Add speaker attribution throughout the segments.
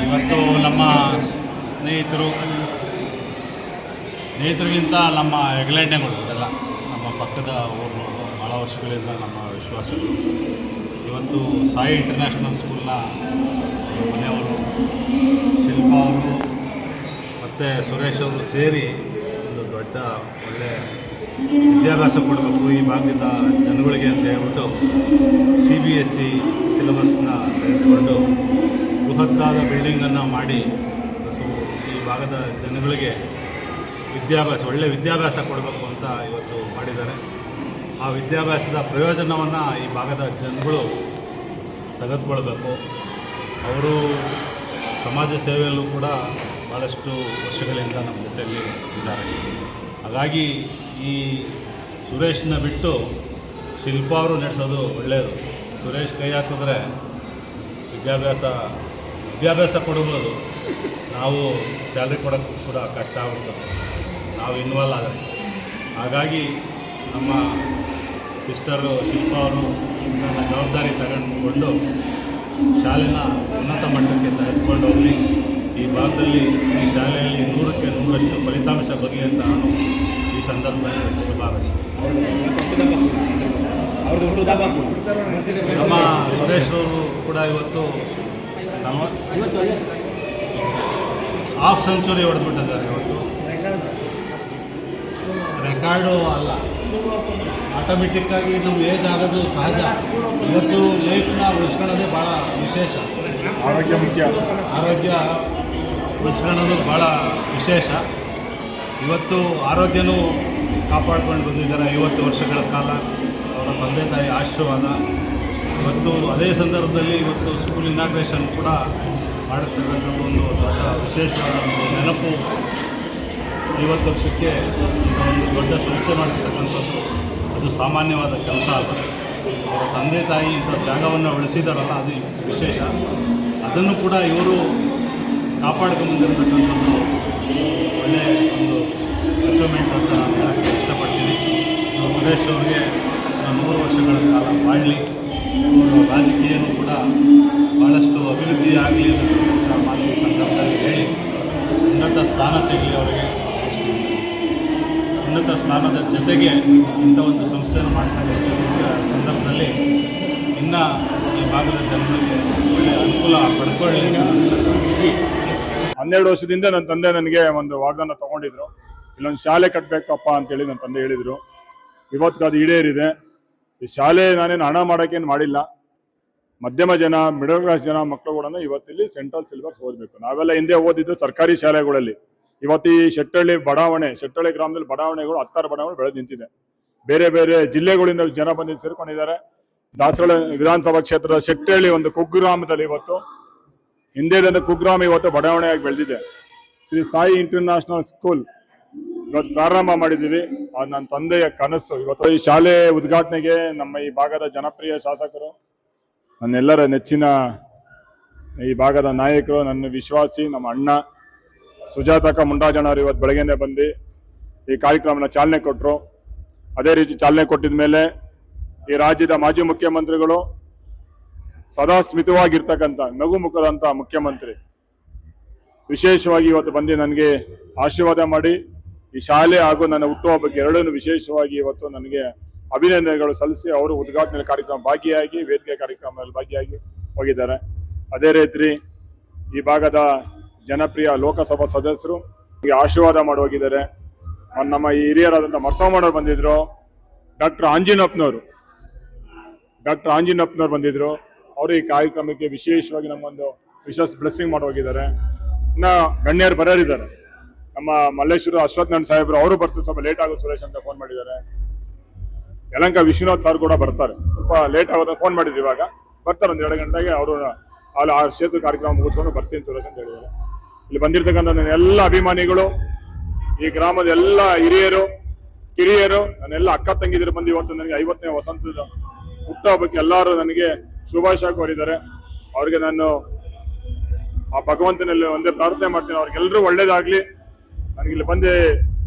Speaker 1: ಇವತ್ತು ನಮ್ಮ ಸ್ನೇಹಿತರಿಗಿಂತ ನಮ್ಮ ಹೆಗ್ಗಳೆಣ್ಣೆಗಳು ಎಲ್ಲ ನಮ್ಮ ಪಕ್ಕದ ಊರಿನವರು ಭಾಳ ವರ್ಷಗಳಿಂದ ನಮ್ಮ ವಿಶ್ವಾಸಗಳು. ಇವತ್ತು ಸಾಯಿ ಇಂಟರ್ನ್ಯಾಷನಲ್ ಸ್ಕೂಲ್ನ ಮನೆಯವರು ಶಿಲ್ಪಾ ಅವರು ಮತ್ತು ಸುರೇಶ್ ಅವರು ಸೇರಿ ಒಂದು ದೊಡ್ಡ ಒಳ್ಳೆಯ ವಿದ್ಯಾಭ್ಯಾಸ ಕೊಡಬೇಕು ಈ ಭಾಗದಿಂದ ಜನಗಳಿಗೆ ಅಂತ ಹೇಳ್ಬಿಟ್ಟು CBSE ಸಿಲೆಬಸ್ನ ತೆಗೆದುಕೊಂಡು ಬೃಹತ್ತಾದ ಬಿಲ್ಡಿಂಗನ್ನು ಮಾಡಿ ಇವತ್ತು ಈ ಭಾಗದ ಜನಗಳಿಗೆ ಒಳ್ಳೆಯ ವಿದ್ಯಾಭ್ಯಾಸ ಕೊಡಬೇಕು ಅಂತ ಇವತ್ತು ಮಾಡಿದ್ದಾರೆ. ಆ ವಿದ್ಯಾಭ್ಯಾಸದ ಪ್ರಯೋಜನವನ್ನು ಈ ಭಾಗದ ಜನಗಳು ತೆಗೆದುಕೊಳ್ಬೇಕು. ಅವರು ಸಮಾಜ ಸೇವೆಯಲ್ಲೂ ಕೂಡ ಭಾಳಷ್ಟು ವರ್ಷಗಳಿಂದ ನಮ್ಮ ಜೊತೆಯಲ್ಲಿ ಇದ್ದಾರೆ. ಹಾಗಾಗಿ ಈ ಸುರೇಶ್ನ ಬಿಟ್ಟು ಶಿಲ್ಪಾ ಅವರು ನಡೆಸೋದು ಒಳ್ಳೆಯದು. ಸುರೇಶ್ ಕೈ ಹಾಕಿದ್ರೆ ವಿದ್ಯಾಭ್ಯಾಸ ಕೊಡಬಹುದು, ನಾವು ಸ್ಯಾಲ್ರಿ ಕೊಡೋಕ್ಕೂ ಕೂಡ ಕಷ್ಟ ಆಗುತ್ತದೆ ನಾವು ಇನ್ವಾಲ್ವ್ ಆದರೆ. ಹಾಗಾಗಿ ನಮ್ಮ ಸಿಸ್ಟರು ಶಿಲ್ಪಾ ಅವರು ನನ್ನ ಜವಾಬ್ದಾರಿ ತಗೊಂಡುಕೊಂಡು ಶಾಲೆನ ಉನ್ನತ ಮಟ್ಟಕ್ಕೆ ತೆಗೆದುಕೊಂಡು ಹೋಗಲಿ. ಈ ಭಾಗದಲ್ಲಿ ಈ ಶಾಲೆಯಲ್ಲಿ 100ಕ್ಕೆ 100ರಷ್ಟು ಫಲಿತಾಂಶ ಬರಲಿ ಅಂತ ನಾನು ಈ ಸಂದರ್ಭದಲ್ಲಿ ಶುಭ ಹಾರೈಸ್ತೀನಿ. ನಮ್ಮ ಸುರೇಶ್ ಅವರು ಕೂಡ ಇವತ್ತು ಹಾಫ್ ಸೆಂಚುರಿ ಹೊಡೆದ್ಬಿಟ್ಟಿದ್ದಾರೆ. ಇವತ್ತು ರೆಕಾರ್ಡು ಅಲ್ಲ, ಆಟೋಮೆಟಿಕ್ಕಾಗಿ ನಮ್ಮ ಏಜ್ ಆಗೋದು ಸಹಜ. ಇವತ್ತು ಲೈಫ್ನ ಉಳಿಸ್ಕೊಳ್ಳೋದೇ ಭಾಳ ವಿಶೇಷ. ಆರೋಗ್ಯ ಉಳಿಸ್ಕೊಳ್ಳೋದು ಭಾಳ ವಿಶೇಷ. ಇವತ್ತು ಆರೋಗ್ಯನೂ ಕಾಪಾಡ್ಕೊಂಡು ಬಂದಿದ್ದಾರೆ 50 ವರ್ಷಗಳ ಕಾಲ. ಅವರ ತಂದೆ ತಾಯಿ ಆಶೀರ್ವಾದ. ಇವತ್ತು ಅದೇ ಸಂದರ್ಭದಲ್ಲಿ ಇವತ್ತು ಸ್ಕೂಲ್ ಇನಾಗ್ರೇಷನ್ ಕೂಡ ಮಾಡುತ್ತಿರ್ತಕ್ಕಂಥ ಒಂದು ದೊಡ್ಡ ವಿಶೇಷವಾದ ಒಂದು ನೆನಪು. 50 ವರ್ಷಕ್ಕೆ ಒಂದು ದೊಡ್ಡ ಸಂಸ್ಥೆ ಮಾಡ್ತಿರ್ತಕ್ಕಂಥದ್ದು ಅದು ಸಾಮಾನ್ಯವಾದ ಕೆಲಸ ಅಲ್ಲ. ಅವರ ತಂದೆ ತಾಯಿ ಇಂಥ ಜಾಗವನ್ನು ಉಳಿಸಿದಾರಲ್ಲ, ಅದು ವಿಶೇಷ. ಅದನ್ನು ಕೂಡ ಇವರು ಕಾಪಾಡ್ಕೊಂಡ್ಬಂದಿರತಕ್ಕಂಥದ್ದು ಒಳ್ಳೆಯ ಒಂದು ಅಚೀವ್ಮೆಂಟ್ ಅಂತ ನಾನು ಹೇಳೋಕ್ಕೆ ಇಷ್ಟಪಡ್ತೀನಿ. ಸುರೇಶ್ ಅವರಿಗೆ 100 ವರ್ಷಗಳ ಕಾಲ ಮಾಡಲಿ, ಅವರು ರಾಜಕೀಯನೂ ಕೂಡ ಭಾಳಷ್ಟು ಅಭಿವೃದ್ಧಿ ಆಗಲಿ ಅಂತ ಮಾತು ಸಂದರ್ಭದಲ್ಲಿ ಹೇಳಿ ಉನ್ನತ ಸ್ಥಾನ ಸಿಗಲಿ ಅವರಿಗೆ. ಉನ್ನತ ಸ್ಥಾನದ ಜೊತೆಗೆ ಇಂಥ ಒಂದು ಸಂಸ್ಥೆಯನ್ನು ಮಾಡ್ತಾರೆ ಸಂದರ್ಭದಲ್ಲಿ ಇನ್ನು ಈ ಭಾಗದ ಜನರಿಗೆ ಒಳ್ಳೆಯ ಅನುಕೂಲ ಪಡ್ಕೊಳ್ಳಿ.
Speaker 2: 12 ವರ್ಷದಿಂದ ನನ್ನ ತಂದೆ ನನಗೆ ಒಂದು ವಾಗ್ದಾನ ತೊಗೊಂಡಿದ್ರು, ಇಲ್ಲೊಂದು ಶಾಲೆ ಕಟ್ಟಬೇಕಪ್ಪ ಅಂತೇಳಿ ನನ್ನ ತಂದೆ ಹೇಳಿದರು. ಇವತ್ತು ಅದು ಈಡೇರಿದೆ. ಈ ಶಾಲೆ ನಾನೇನು ಹಣ ಮಾಡೋಕ್ಕೇನು ಮಾಡಿಲ್ಲ. ಮಧ್ಯಮ ಜನ, ಮಿಡಲ್ ಕ್ಲಾಸ್ ಜನ ಮಕ್ಕಳು ಕೂಡ ಇವತ್ತಿಲ್ಲಿ ಸೆಂಟ್ರಲ್ ಸಿಲೆಬಸ್ ಓದಬೇಕು. ನಾವೆಲ್ಲ ಹಿಂದೆ ಓದಿದ್ದು ಸರ್ಕಾರಿ ಶಾಲೆಗಳಲ್ಲಿ. ಇವತ್ತು ಈ ಶೆಟ್ಟಳ್ಳಿ ಗ್ರಾಮದಲ್ಲಿ ಬಡಾವಣೆಗಳು 10 ಬಡಾವಣೆ ಬೆಳೆದು ನಿಂತಿದೆ. ಬೇರೆ ಬೇರೆ ಜಿಲ್ಲೆಗಳಿಂದ ಜನ ಬಂದು ಸೇರ್ಕೊಂಡಿದ್ದಾರೆ. ದಾಸರಳ್ಳಿ ವಿಧಾನಸಭಾ ಕ್ಷೇತ್ರದ ಶೆಟ್ಟಳ್ಳಿ ಒಂದು ಕುಗ್ರಾಮದಲ್ಲಿ ಇವತ್ತು ಹಿಂದೆ ಕುಗ್ರಾಮ ಇವತ್ತು ಬಡಾವಣೆಯಾಗಿ ಬೆಳೆದಿದೆ. ಶ್ರೀ ಸಾಯಿ ಇಂಟರ್ನ್ಯಾಷನಲ್ ಸ್ಕೂಲ್ ಇವತ್ತು ಪ್ರಾರಂಭ ಮಾಡಿದ್ದೀವಿ. ಅದು ನನ್ನ ತಂದೆಯ ಕನಸು. ಇವತ್ತು ಈ ಶಾಲೆ ಉದ್ಘಾಟನೆಗೆ ನಮ್ಮ ಈ ಭಾಗದ ಜನಪ್ರಿಯ ಶಾಸಕರು, ನನ್ನೆಲ್ಲರ ನೆಚ್ಚಿನ ಈ ಭಾಗದ ನಾಯಕರು, ನನ್ನ ವಿಶ್ವಾಸಿ ನಮ್ಮ ಅಣ್ಣ ಸುಜಾತಕ್ಕ ಮುಂಡಾಜಣ್ಣವರು ಇವತ್ತು ಬೆಳಗ್ಗೆನೆ ಬಂದು ಈ ಕಾರ್ಯಕ್ರಮನ ಚಾಲನೆ ಕೊಟ್ಟರು. ಅದೇ ರೀತಿ ಚಾಲನೆ ಕೊಟ್ಟಿದ ಮೇಲೆ ಈ ರಾಜ್ಯದ ಮಾಜಿ ಮುಖ್ಯಮಂತ್ರಿಗಳು, ಸದಾ ಸ್ಮಿತವಾಗಿರ್ತಕ್ಕಂಥ ನಗು ಮುಖದಂಥ ಮುಖ್ಯಮಂತ್ರಿ ವಿಶೇಷವಾಗಿ ಇವತ್ತು ಬಂದು ನನಗೆ ಆಶೀರ್ವಾದ ಮಾಡಿ ಈ ಶಾಲೆ ಹಾಗೂ ನನ್ನ ಹುಟ್ಟುಹಬ್ಬಕ್ಕೆ ಎರಡನ್ನೂ ವಿಶೇಷವಾಗಿ ಇವತ್ತು ನನಗೆ ಅಭಿನಂದನೆಗಳು ಸಲ್ಲಿಸಿ ಅವರು ಉದ್ಘಾಟನೆ ಕಾರ್ಯಕ್ರಮ ಭಾಗಿಯಾಗಿ ವೇದಿಕೆ ಕಾರ್ಯಕ್ರಮದಲ್ಲಿ ಭಾಗಿಯಾಗಿ ಹೋಗಿದ್ದಾರೆ. ಅದೇ ರೀತಿ ಈ ಭಾಗದ ಜನಪ್ರಿಯ ಲೋಕಸಭಾ ಸದಸ್ಯರು ಆಶೀರ್ವಾದ ಮಾಡಿ ಹೋಗಿದ್ದಾರೆ. ನಮ್ಮ ಈ ಹಿರಿಯರಾದಂಥ ಮರ್ಸಮ್ಮನವರು ಬಂದಿದ್ರು, ಡಾಕ್ಟರ್ ಆಂಜಿನಪ್ಪನವರು ಬಂದಿದ್ರು. ಅವರು ಈ ಕಾರ್ಯಕ್ರಮಕ್ಕೆ ವಿಶೇಷವಾಗಿ ನಮ್ಮೊಂದು ವಿಶೇಷ ಬ್ಲೆಸ್ಸಿಂಗ್ ಮಾಡಿ ಹೋಗಿದ್ದಾರೆ. ಇನ್ನು ಗಣ್ಯರು ಬರೋರಿದ್ದಾರೆ. ನಮ್ಮ ಮಲ್ಲೇಶ್ವರ ಅಶ್ವತ್ಥನಾರಾಯಣ ಸಾಹೇಬರು ಅವರು ಬರ್ತಾರೆ, ಸ್ವಲ್ಪ ಲೇಟ್ ಆಗುತ್ತೆ ಸುರೇಶ್ ಅಂತ ಫೋನ್ ಮಾಡಿದ್ದಾರೆ. ಯಲಂಕ ವಿಶ್ವನಾಥ್ ಸರ್ ಕೂಡ ಬರ್ತಾರೆ, ಸ್ವಲ್ಪ ಲೇಟ್ ಆಗೋದು ಫೋನ್ ಮಾಡಿದ್ರು. ಇವಾಗ ಬರ್ತಾರೆ, ಒಂದು 2 ಗಂಟೆಗೆ ಅವರು ಅಲ್ಲಿ ಆ ಸೇತು ಕಾರ್ಯಕ್ರಮ ಮುಗಿಸ್ಕೊಂಡು ಬರ್ತೀನಿ ಸುರೇಶ್ ಅಂತ ಹೇಳಿದ್ದಾರೆ. ಇಲ್ಲಿ ಬಂದಿರತಕ್ಕಂಥ ನನ್ನ ಎಲ್ಲ ಅಭಿಮಾನಿಗಳು, ಈ ಗ್ರಾಮದ ಎಲ್ಲ ಹಿರಿಯರು ಕಿರಿಯರು, ನನ್ನೆಲ್ಲ ಅಕ್ಕ ತಂಗಿದ್ರು ಬಂದು ಇವತ್ತು ನನಗೆ 50ನೇ ವಸಂತದ ಹುಟ್ಟುಹಬ್ಬಕ್ಕೆ ಎಲ್ಲರೂ ನನಗೆ ಶುಭಾಶಯ ಕೋರಿದ್ದಾರೆ. ಅವ್ರಿಗೆ ನಾನು ಆ ಭಗವಂತನಲ್ಲಿ ಒಂದೇ ಪ್ರಾರ್ಥನೆ ಮಾಡ್ತೀನಿ, ಅವ್ರಿಗೆಲ್ಲರೂ ಒಳ್ಳೇದಾಗ್ಲಿ. ನನಗಿಲ್ಲಿ ಬಂದು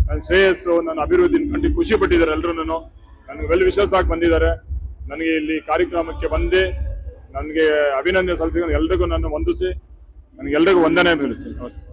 Speaker 2: ನನ್ನ ಶ್ರೇಯಸ್ಸು, ನನ್ನ ಅಭಿವೃದ್ಧಿ ಕಂಡು ಖುಷಿ ಪಟ್ಟಿದ್ದಾರೆ. ಎಲ್ಲರೂ ನನಗೆ ವೆಲ್ ವಿಶಸ್ ಆಗಿ ಬಂದಿದ್ದಾರೆ. ನನಗೆ ಇಲ್ಲಿ ಕಾರ್ಯಕ್ರಮಕ್ಕೆ ಬಂದು ನನಗೆ ಅಭಿನಂದನೆ ಸಲ್ಲಿಸಿದ ಎಲ್ರಿಗೂ ನಾನು ವಂದಿಸಿ ನನಗೆಲ್ಲರಿಗೂ ವಂದನೆ ತಿಳಿಸ್ತೀನಿ. ನಮಸ್ತೆ.